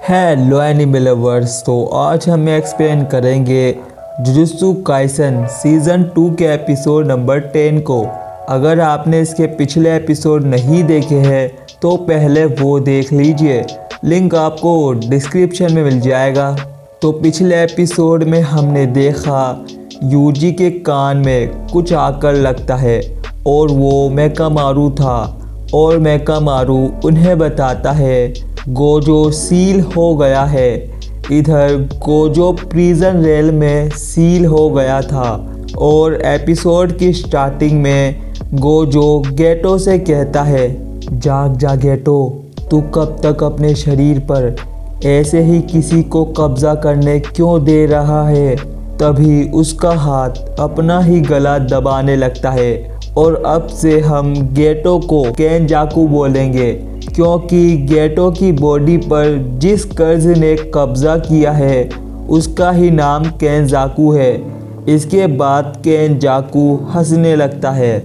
Hello anime lovers. तो आज हम एक्सप्लेन करेंगे जुजुत्सु काइसन सीज़न 2 के एपिसोड नंबर 10 को। अगर आपने इसके पिछले एपिसोड नहीं देखे हैं तो पहले वो देख लीजिए, लिंक आपको डिस्क्रिप्शन में मिल जाएगा। तो पिछले एपिसोड में हमने देखा यूजी के कान में कुछ आकर लगता है और वो मेकामारू था और मेकामारू उन्हें बताता है गोजो सील हो गया है। इधर गोजो प्रिजन रेल में सील हो गया था और एपिसोड की स्टार्टिंग में गोजो गेटो से कहता है, जाग जा गेटो, तू कब तक अपने शरीर पर ऐसे ही किसी को कब्जा करने क्यों दे रहा है। तभी उसका हाथ अपना ही गला दबाने लगता है और अब से हम गेटो को केनजाकू बोलेंगे क्योंकि गेटो की बॉडी पर जिस कर्ज ने कब्जा किया है उसका ही नाम केनजाकू है। इसके बाद केनजाकू हंसने लगता है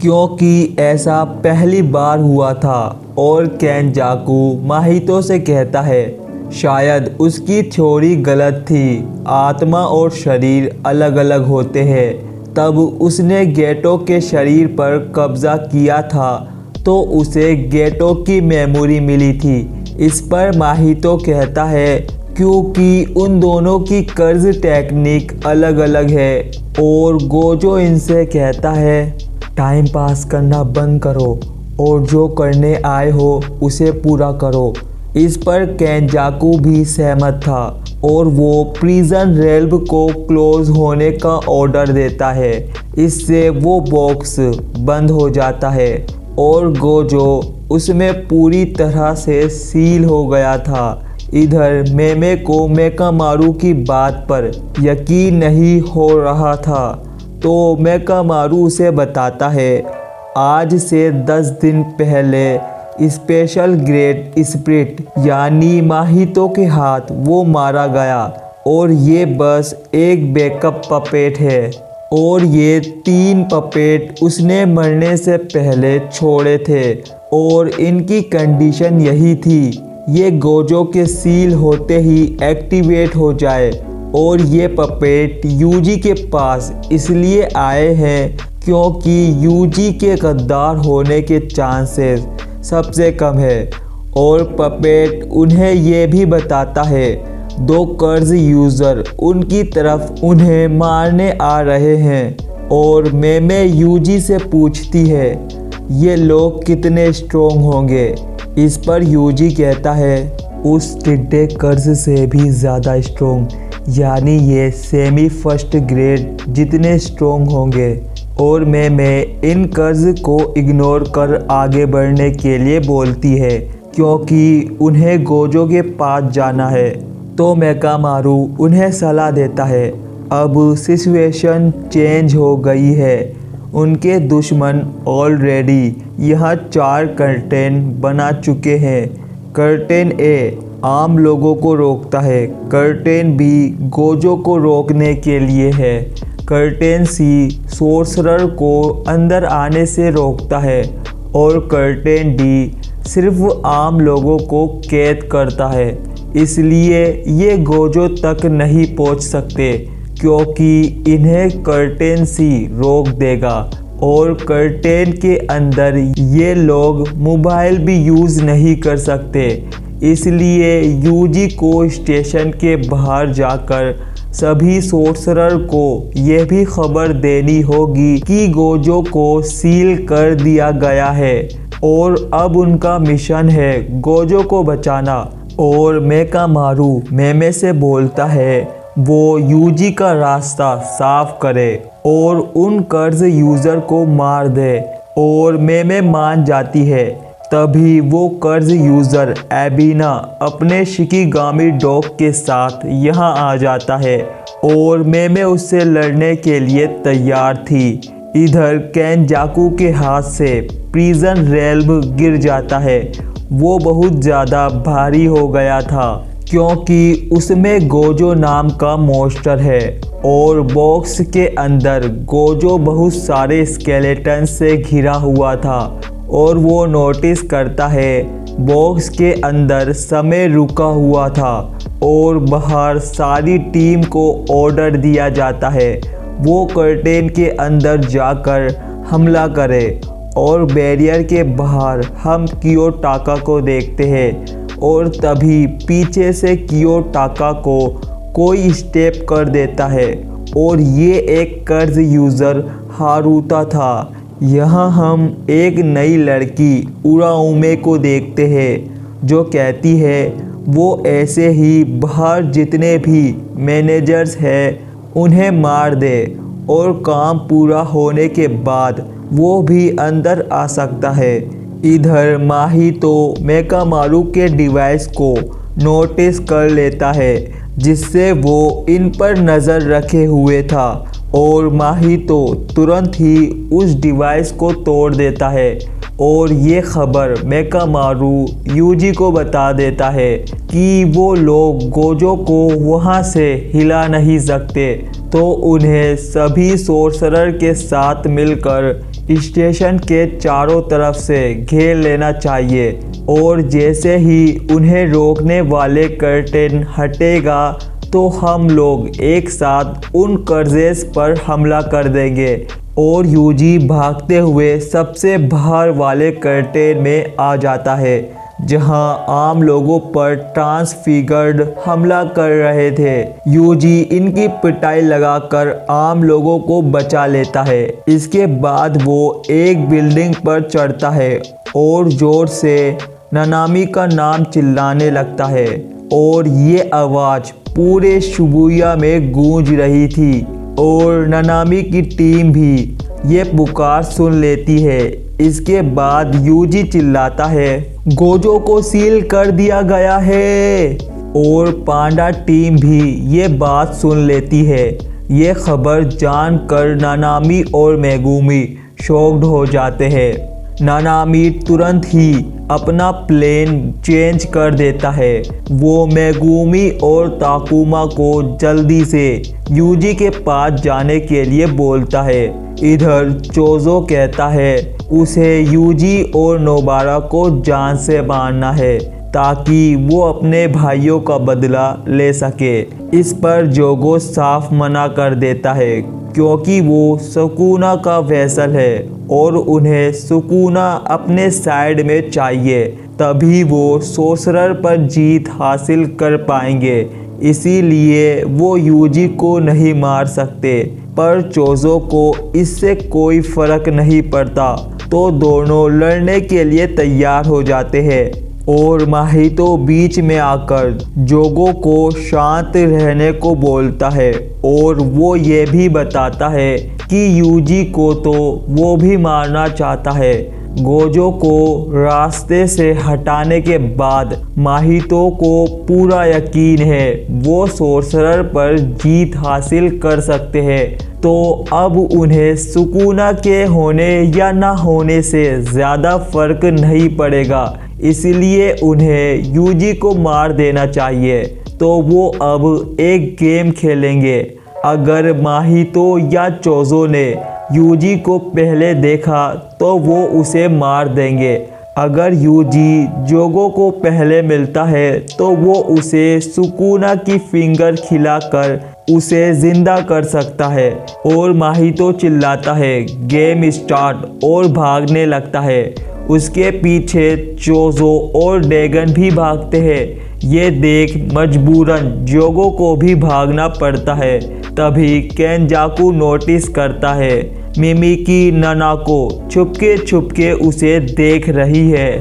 क्योंकि ऐसा पहली बार हुआ था और केनजाकू माहितो से कहता है शायद उसकी थ्योरी गलत थी, आत्मा और शरीर अलग अलग होते हैं। तब उसने गेटो के शरीर पर कब्जा किया था तो उसे गेटो की मेमोरी मिली थी। इस पर माहितो कहता है क्योंकि उन दोनों की कर्ज टेक्निक अलग अलग है और गोजो इनसे कहता है टाइम पास करना बंद करो और जो करने आए हो उसे पूरा करो। इस पर केनजाकू भी सहमत था और वो प्रिजन रेल्व को क्लोज होने का ऑर्डर देता है। इससे वो बॉक्स बंद हो जाता है और गोजो उसमें पूरी तरह से सील हो गया था। इधर मेमे को मेकामारू की बात पर यकीन नहीं हो रहा था तो मेकामारू उसे बताता है आज से 10 दिन पहले स्पेशल ग्रेट स्पिरिट यानी माहितो के हाथ वो मारा गया और ये बस एक बैकअप पपेट है और ये 3 पपेट उसने मरने से पहले छोड़े थे और इनकी कंडीशन यही थी ये गोजो के सील होते ही एक्टिवेट हो जाए और ये पपेट यूजी के पास इसलिए आए हैं क्योंकि यूजी के गद्दार होने के चांसेस सबसे कम है और पपेट उन्हें ये भी बताता है 2 कर्ज यूज़र उनकी तरफ उन्हें मारने आ रहे हैं और मेमे यूजी से पूछती है ये लोग कितने स्ट्रोंग होंगे। इस पर यूजी कहता है उस टिड्डे कर्ज से भी ज़्यादा स्ट्रोंग यानी ये सेमी फर्स्ट ग्रेड जितने स्ट्रोंग होंगे और मैं इन कर्ज को इग्नोर कर आगे बढ़ने के लिए बोलती है क्योंकि उन्हें गोजो के पास जाना है। तो मेकामारू उन्हें सलाह देता है अब सिचुएशन चेंज हो गई है, उनके दुश्मन ऑलरेडी यहाँ 4 कर्टेन बना चुके हैं। कर्टेन ए आम लोगों को रोकता है, कर्टेन बी गोजो को रोकने के लिए है, कर्टेन सी सोर्सरर को अंदर आने से रोकता है और कर्टेन डी सिर्फ आम लोगों को कैद करता है। इसलिए ये गोजो तक नहीं पहुंच सकते क्योंकि इन्हें कर्टेन सी रोक देगा और कर्टेन के अंदर ये लोग मोबाइल भी यूज़ नहीं कर सकते। इसलिए यूजी को स्टेशन के बाहर जाकर सभी सोर्सरर को यह भी खबर देनी होगी कि गोजो को सील कर दिया गया है और अब उनका मिशन है गोजो को बचाना। और मेकामारू मेमे से बोलता है वो यूजी का रास्ता साफ करे और उन कर्ज यूज़र को मार दे और मेमे मान जाती है। तभी वो कर्ज यूज़र एबिना अपने शिकिगामी डॉग के साथ यहाँ आ जाता है और मेमे उससे लड़ने के लिए तैयार थी। इधर केनजाकू के हाथ से प्रिजन रेल्व गिर जाता है, वो बहुत ज़्यादा भारी हो गया था क्योंकि उसमें गोजो नाम का मॉन्स्टर है और बॉक्स के अंदर गोजो बहुत सारे स्केलेटन से घिरा हुआ था और वो नोटिस करता है बॉक्स के अंदर समय रुका हुआ था और बाहर सारी टीम को ऑर्डर दिया जाता है वो कर्टेन के अंदर जाकर हमला करे। और बैरियर के बाहर हम कियोटाका को देखते हैं और तभी पीछे से कियोटाका को कोई स्टेप कर देता है और ये एक कर्ज यूज़र हारुता था। यहाँ हम एक नई लड़की उराउमे को देखते हैं जो कहती है वो ऐसे ही बाहर जितने भी मैनेजर्स हैं उन्हें मार दे और काम पूरा होने के बाद वो भी अंदर आ सकता है। इधर माहितो मेकामारू के डिवाइस को नोटिस कर लेता है जिससे वो इन पर नज़र रखे हुए था और माहितो तुरंत ही उस डिवाइस को तोड़ देता है और ये खबर मेकामारू यूजी को बता देता है कि वो लोग गोजो को वहाँ से हिला नहीं सकते तो उन्हें सभी सोर्सरर के साथ मिलकर स्टेशन के चारों तरफ से घेर लेना चाहिए और जैसे ही उन्हें रोकने वाले कर्टेन हटेगा तो हम लोग एक साथ उन कर्जेस पर हमला कर देंगे। और यूजी भागते हुए सबसे बाहर वाले कर्टेन में आ जाता है जहां आम लोगों पर ट्रांसफिगर्ड हमला कर रहे थे। यूजी इनकी पिटाई लगाकर आम लोगों को बचा लेता है। इसके बाद वो एक बिल्डिंग पर चढ़ता है और जोर से नानामी का नाम चिल्लाने लगता है और ये आवाज़ पूरे शिबुया में गूंज रही थी और नानामी की टीम भी ये पुकार सुन लेती है। इसके बाद यूजी चिल्लाता है गोजो को सील कर दिया गया है और पांडा टीम भी ये बात सुन लेती है। ये खबर जानकर नानामी और मेगुमी शॉक्ड हो जाते हैं। नानामी तुरंत ही अपना प्लेन चेंज कर देता है। वो मेगुमी और ताकुमा को जल्दी से यूजी के पास जाने के लिए बोलता है। इधर चोजो कहता है उसे यूजी और नोबारा को जान से मारना है ताकि वो अपने भाइयों का बदला ले सके। इस पर जोगो साफ मना कर देता है क्योंकि वो सुकुना का वेसल है और उन्हें सुकुना अपने साइड में चाहिए तभी वो सोर्सरर पर जीत हासिल कर पाएंगे। इसीलिए वो यूजी को नहीं मार सकते पर चोजो को इससे कोई फर्क नहीं पड़ता तो दोनों लड़ने के लिए तैयार हो जाते हैं और माहितो बीच में आकर जोगो को शांत रहने को बोलता है और वो ये भी बताता है कि यूजी को तो वो भी मारना चाहता है। गोजो को रास्ते से हटाने के बाद माहितो को पूरा यकीन है वो सोर्सरर पर जीत हासिल कर सकते हैं तो अब उन्हें सुकुना के होने या ना होने से ज़्यादा फर्क नहीं पड़ेगा इसलिए उन्हें यूजी को मार देना चाहिए। तो वो अब एक गेम खेलेंगे। अगर माहितो या चोजो ने यूजी को पहले देखा तो वो उसे मार देंगे। अगर यूजी जोगो को पहले मिलता है तो वो उसे सुकुना की फिंगर खिलाकर उसे जिंदा कर सकता है। और माहितो चिल्लाता है गेम स्टार्ट और भागने लगता है। उसके पीछे चोजो और डैगन भी भागते हैं। ये देख मजबूरन जोगो को भी भागना पड़ता है। तभी केनजाकू नोटिस करता है मिमिकी नानाको छुपके छुपके उसे देख रही है।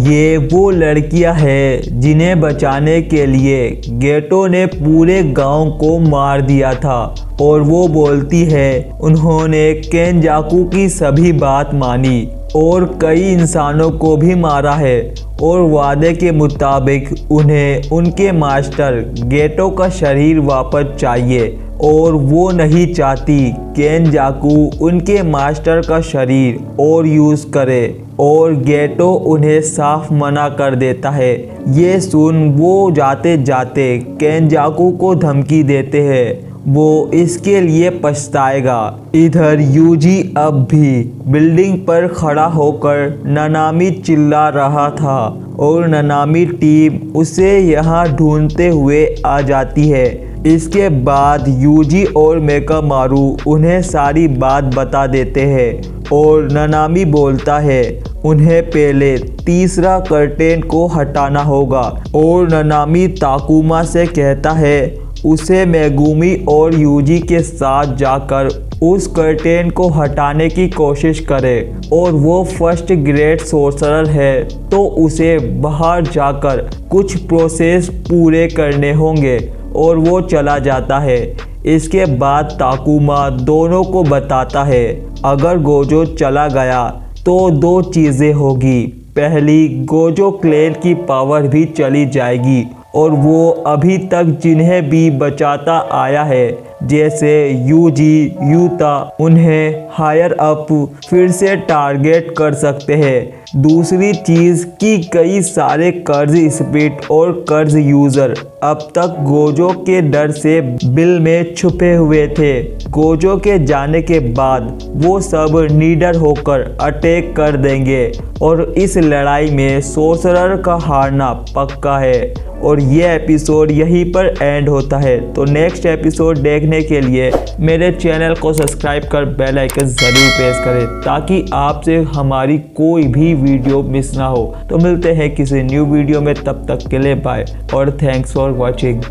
ये वो लड़कियां हैं जिन्हें बचाने के लिए गेटो ने पूरे गांव को मार दिया था और वो बोलती है उन्होंने केनजाकू की सभी बात मानी और कई इंसानों को भी मारा है और वादे के मुताबिक उन्हें उनके मास्टर गेटो का शरीर वापस चाहिए और वो नहीं चाहती केनजाकू उनके मास्टर का शरीर और यूज़ करे और गेटो उन्हें साफ मना कर देता है। ये सुन वो जाते जाते केनजाकू को धमकी देते हैं वो इसके लिए पछताएगा। इधर यूजी अब भी बिल्डिंग पर खड़ा होकर ननामी चिल्ला रहा था और ननामी टीम उसे यहाँ ढूंढते हुए आ जाती है। इसके बाद यूजी और मेकामारू उन्हें सारी बात बता देते हैं और ननामी बोलता है उन्हें पहले तीसरा कर्टेन को हटाना होगा और ननामी ताकुमा से कहता है उसे मेगुमी और यूजी के साथ जाकर उस कर्टेन को हटाने की कोशिश करे और वो फर्स्ट ग्रेड सोर्सरर है तो उसे बाहर जाकर कुछ प्रोसेस पूरे करने होंगे और वो चला जाता है। इसके बाद ताकुमा दोनों को बताता है अगर गोजो चला गया तो दो चीज़ें होगी। पहली, गोजो क्लैन की पावर भी चली जाएगी और वो अभी तक जिन्हें भी बचाता आया है जैसे यूजी, यूता, उन्हें हायर अप फिर से टारगेट कर सकते हैं। दूसरी चीज़ कि कई सारे कर्ज स्पिरिट और कर्ज यूज़र अब तक गोजो के डर से बिल में छुपे हुए थे। गोजो के जाने के बाद वो सब निडर होकर अटैक कर देंगे और इस लड़ाई में सोर्सरर का हारना पक्का है। और ये एपिसोड यहीं पर एंड होता है। तो नेक्स्ट एपिसोड देखने के लिए मेरे चैनल को सब्सक्राइब कर बेल आइकन ज़रूर प्रेस करें ताकि आपसे हमारी कोई भी वीडियो मिस ना हो। तो मिलते हैं किसी न्यू वीडियो में, तब तक के लिए बाय और थैंक्स फॉर वॉचिंग।